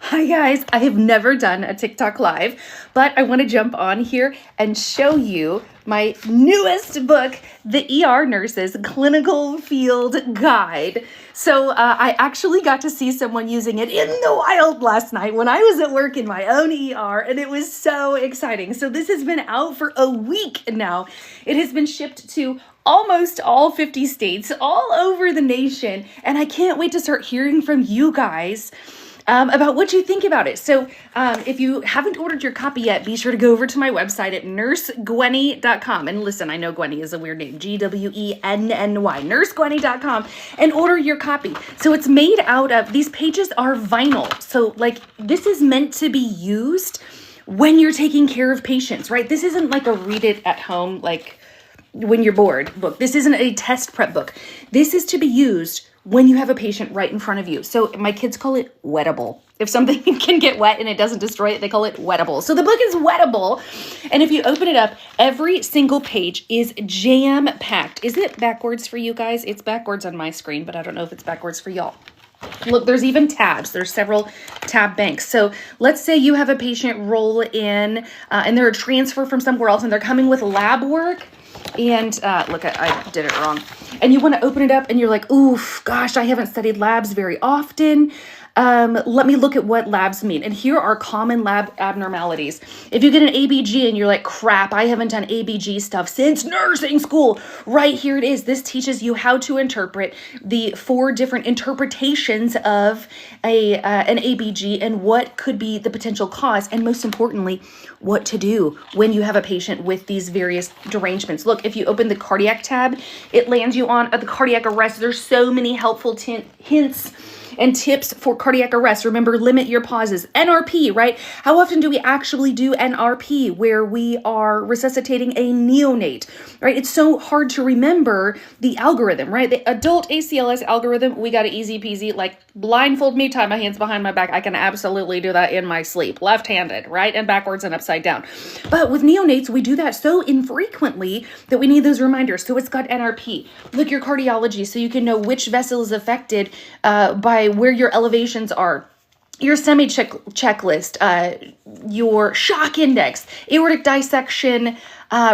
Hi guys, I have never done a TikTok live, but I want to jump on here and show you my newest book, The ER Nurse's Clinical Field Guide. So I actually got to see someone using it in the wild last night when I was at work in my own ER, and it was so exciting. So this has been out for a week now. It has been shipped to almost all 50 states, all over the nation, and I can't wait to start hearing from you guys about what you think about it. So if you haven't ordered your copy yet, be sure to go over to my website at nursegwenny.com. And listen, I know Gwenny is a weird name, Gwenny, nursegwenny.com, and order your copy. So it's made out of, these pages are vinyl. So like this is meant to be used when you're taking care of patients, right? This isn't like a read it at home, like when you're bored book. This isn't a test prep book. This is to be used when you have a patient right in front of you. So my kids call it wettable. If something can get wet and it doesn't destroy it, they call it wettable. So the book is wettable. And if you open it up, every single page is jam-packed. Is it backwards for you guys? It's backwards on my screen, but I don't know if it's backwards for y'all. Look, there's even tabs. There's several tab banks. So let's say you have a patient roll in and they're a transfer from somewhere else and they're coming with lab work. And look, I did it wrong. And you want to open it up and you're like, oof, gosh, I haven't studied labs very often. Let me look at what labs mean. And here are common lab abnormalities. If you get an ABG and you're like, crap, I haven't done ABG stuff since nursing school. Right here it is. This teaches you how to interpret the 4 different interpretations of an ABG and what could be the potential cause. And most importantly, what to do when you have a patient with these various derangements. Look, if you open the cardiac tab, it lands you on the cardiac arrest. There's so many helpful hints and tips for cardiac arrest. Remember, limit your pauses. NRP, right? How often do we actually do NRP where we are resuscitating a neonate, right? It's so hard to remember the algorithm, right? The adult ACLS algorithm, we got it easy peasy, like blindfold me, tie my hands behind my back. I can absolutely do that in my sleep, left-handed, right? And backwards and upside down. But with neonates, we do that so infrequently that we need those reminders. So it's got NRP. Look your cardiology so you can know which vessel is affected by where your elevations are, your checklist, your shock index, aortic dissection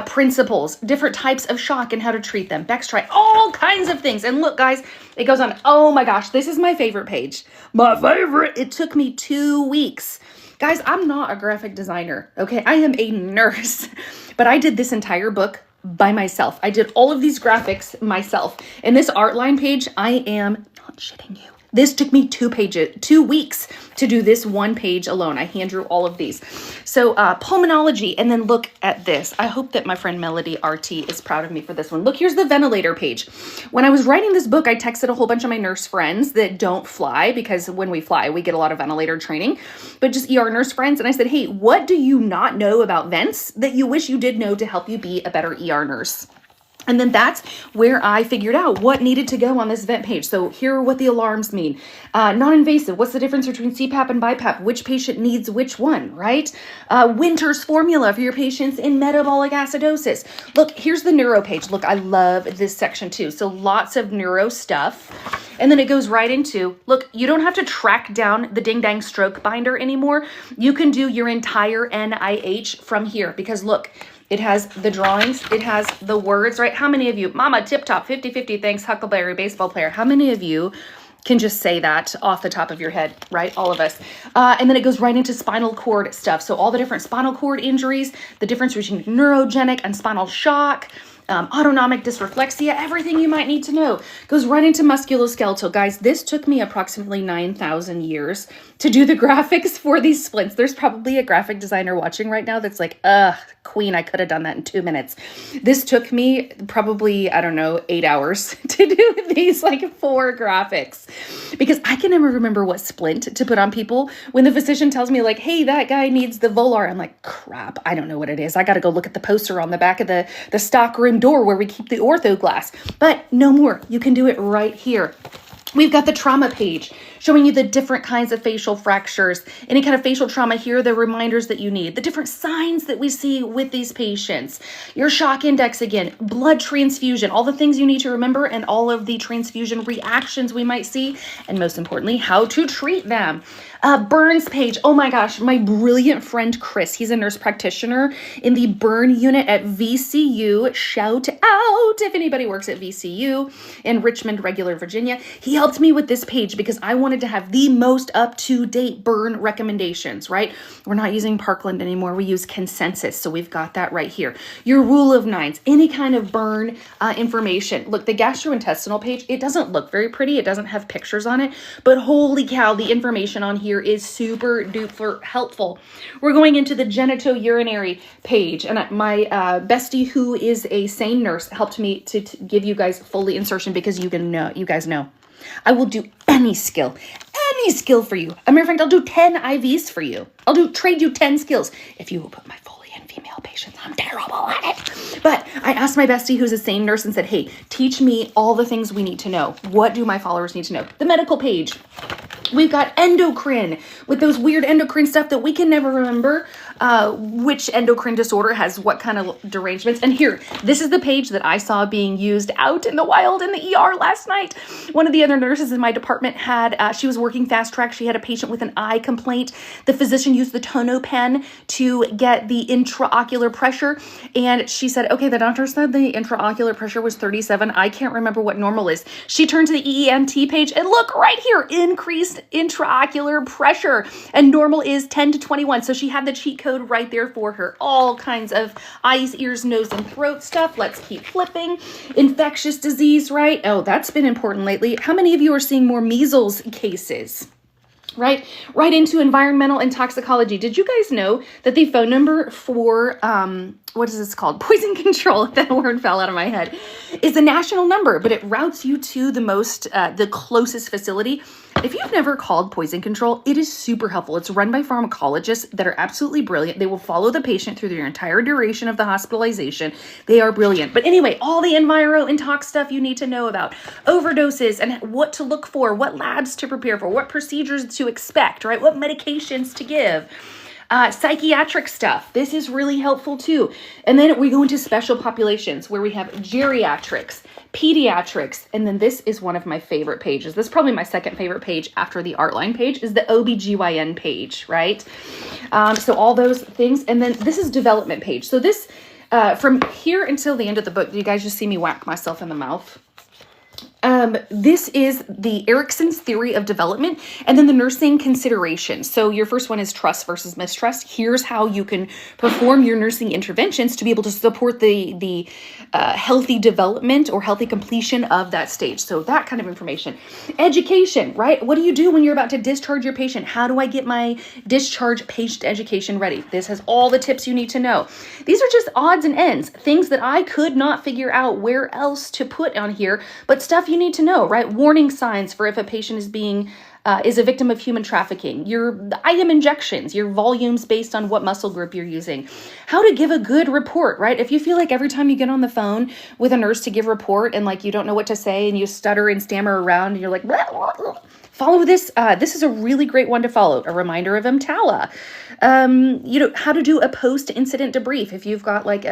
principles, different types of shock and how to treat them, Bextri, all kinds of things. And look, guys, it goes on. Oh my gosh, this is my favorite page. My favorite. It took me 2 weeks. Guys, I'm not a graphic designer, okay? I am a nurse, but I did this entire book by myself. I did all of these graphics myself. And this art line page, I am not shitting you. This took me 2 weeks to do this one page alone. I hand drew all of these. So pulmonology, and then look at this. I hope that my friend Melody RT is proud of me for this one. Look, here's the ventilator page. When I was writing this book, I texted a whole bunch of my nurse friends that don't fly, because when we fly, we get a lot of ventilator training, but just ER nurse friends. And I said, hey, what do you not know about vents that you wish you did know to help you be a better ER nurse? And then that's where I figured out what needed to go on this vent page. So here are what the alarms mean. Non-invasive, what's the difference between CPAP and BiPAP? Which patient needs which one, right? Winter's formula for your patients in metabolic acidosis. Look, here's the neuro page. Look, I love this section too. So lots of neuro stuff. And then it goes right into, look, you don't have to track down the Ding Dang Stroke binder anymore. You can do your entire NIH from here, because look, it has the drawings, it has the words, right? How many of you, Mama Tip Top 50-50, thanks Huckleberry baseball player, how many of you can just say that off the top of your head, right? All of us. And then it goes right into spinal cord stuff. So all the different spinal cord injuries, the difference between neurogenic and spinal shock, autonomic dysreflexia, everything you might need to know. Goes right into musculoskeletal. Guys, this took me approximately 9,000 years to do the graphics for these splints. There's probably a graphic designer watching right now that's like, queen, I could have done that in 2 minutes. This took me probably, I don't know, 8 hours to do these like 4 graphics, because I can never remember what splint to put on people. When the physician tells me like, hey, that guy needs the volar, I'm like, crap, I don't know what it is. I got to go look at the poster on the back of the stock room door where we keep the ortho glass. But no more. You can do it right here. We've got the trauma page showing you the different kinds of facial fractures, any kind of facial trauma. Here are the reminders that you need, the different signs that we see with these patients, your shock index again, blood transfusion, all the things you need to remember, and all of the transfusion reactions we might see, and most importantly, how to treat them. Burns page. Oh my gosh, my brilliant friend Chris, he's a nurse practitioner in the burn unit at VCU. Shout out if anybody works at VCU in Richmond, regular Virginia. He helped me with this page because I wanted to have the most up-to-date burn recommendations, right? We're not using Parkland anymore. We use Consensus, so we've got that right here. Your rule of nines, any kind of burn information. Look, the gastrointestinal page, it doesn't look very pretty. It doesn't have pictures on it, but holy cow, the information on here is super duper helpful. We're going into the genitourinary page, and my bestie, who is a sane nurse, helped me to give you guys fully insertion because you guys know I will do any skill for you. A matter of fact, I'll do 10 IVs for you. I'll trade you 10 skills if you will put my Foley in female patients. I'm terrible at it. But I asked my bestie, who's a sane nurse, and said, hey, teach me all the things we need to know. What do my followers need to know? The medical page. We've got endocrine with those weird endocrine stuff that we can never remember which endocrine disorder has what kind of derangements. And here, this is the page that I saw being used out in the wild in the ER last night. One of the other nurses in my department she was working fast track. She had a patient with an eye complaint. The physician used the Tono pen to get the intraocular pressure. And she said, okay, the doctor said the intraocular pressure was 37. I can't remember what normal is. She turned to the EENT page and look right here, increased intraocular pressure, and normal is 10 to 21. So she had the cheat code right there for her. All kinds of eyes, ears, nose, and throat stuff. Let's keep flipping. Infectious disease, right? Oh, that's been important lately. How many of you are seeing more measles cases? Right into environmental and toxicology. Did you guys know that the phone number for, what is this called? Poison control, that word fell out of my head, is a national number, but it routes you to the closest facility. If you've never called poison control, it is super helpful. It's run by pharmacologists that are absolutely brilliant. They will follow the patient through their entire duration of the hospitalization. They are brilliant. But anyway, all the enviro and tox stuff you need to know about, overdoses and what to look for, what labs to prepare for, what procedures to expect, right? What medications to give. Psychiatric stuff. This is really helpful too. And then we go into special populations where we have geriatrics, pediatrics, and then this is one of my favorite pages. This is probably my second favorite page after the Artline page is the OBGYN page, right? So all those things. And then this is development page. So this, from here until the end of the book, do you guys just see me whack myself in the mouth? This is the Erickson's theory of development and then the nursing considerations. So your first one is trust versus mistrust. Here's how you can perform your nursing interventions to be able to support the healthy development or healthy completion of that stage. So that kind of information. Education, right? What do you do when you're about to discharge your patient? How do I get my discharge patient education ready? This has all the tips you need to know. These are just odds and ends, things that I could not figure out where else to put on here, but stuff you need to know, right? Warning signs for if a patient is a victim of human trafficking, your IM injections, your volumes based on what muscle group you're using, how to give a good report, right? If you feel like every time you get on the phone with a nurse to give a report and like you don't know what to say and you stutter and stammer around and you're like, blah, blah, blah. Follow this. This is a really great one to follow. A reminder of EMTALA. How to do a post-incident debrief if you've got like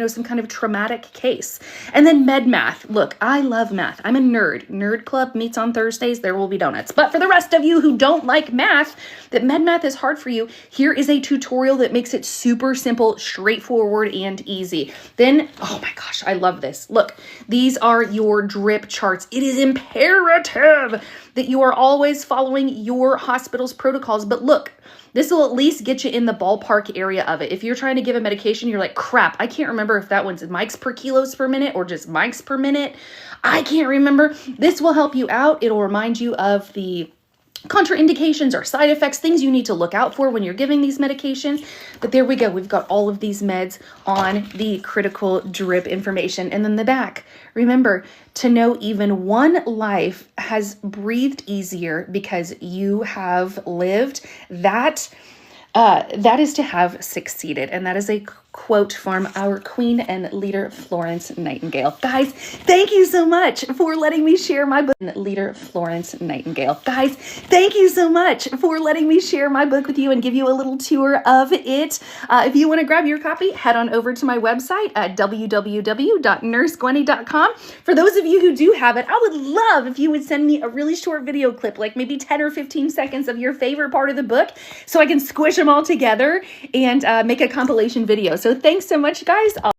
some kind of traumatic case. And then med math. Look, I love math. I'm a nerd. Nerd Club meets on Thursdays. There will be donuts. But for the rest of you who don't like math, that med math is hard for you, here is a tutorial that makes it super simple, straightforward, and easy. Then, oh my gosh, I love this. Look, these are your drip charts. It is imperative that you are always following your hospital's protocols. But look, this will at least get you in the ballpark area of it. If you're trying to give a medication, you're like, crap, I can't remember if that one's mics per kilos per minute or just mics per minute. I can't remember. This will help you out. It'll remind you of the contraindications or side effects, things you need to look out for when you're giving these medications. But there we go. We've got all of these meds on the critical drip information. And then the back, remember to know even one life has breathed easier because you have lived. That is to have succeeded. And that is a quote from our queen and leader, Florence Nightingale. Guys, thank you so much for letting me share my book. Leader, Florence Nightingale. Guys, thank you so much for letting me share my book with you and give you a little tour of it. If you want to grab your copy, head on over to my website at www.nursegwenny.com. For those of you who do have it, I would love if you would send me a really short video clip, like maybe 10 or 15 seconds of your favorite part of the book, so I can squish them all together and make a compilation video. So thanks so much, guys.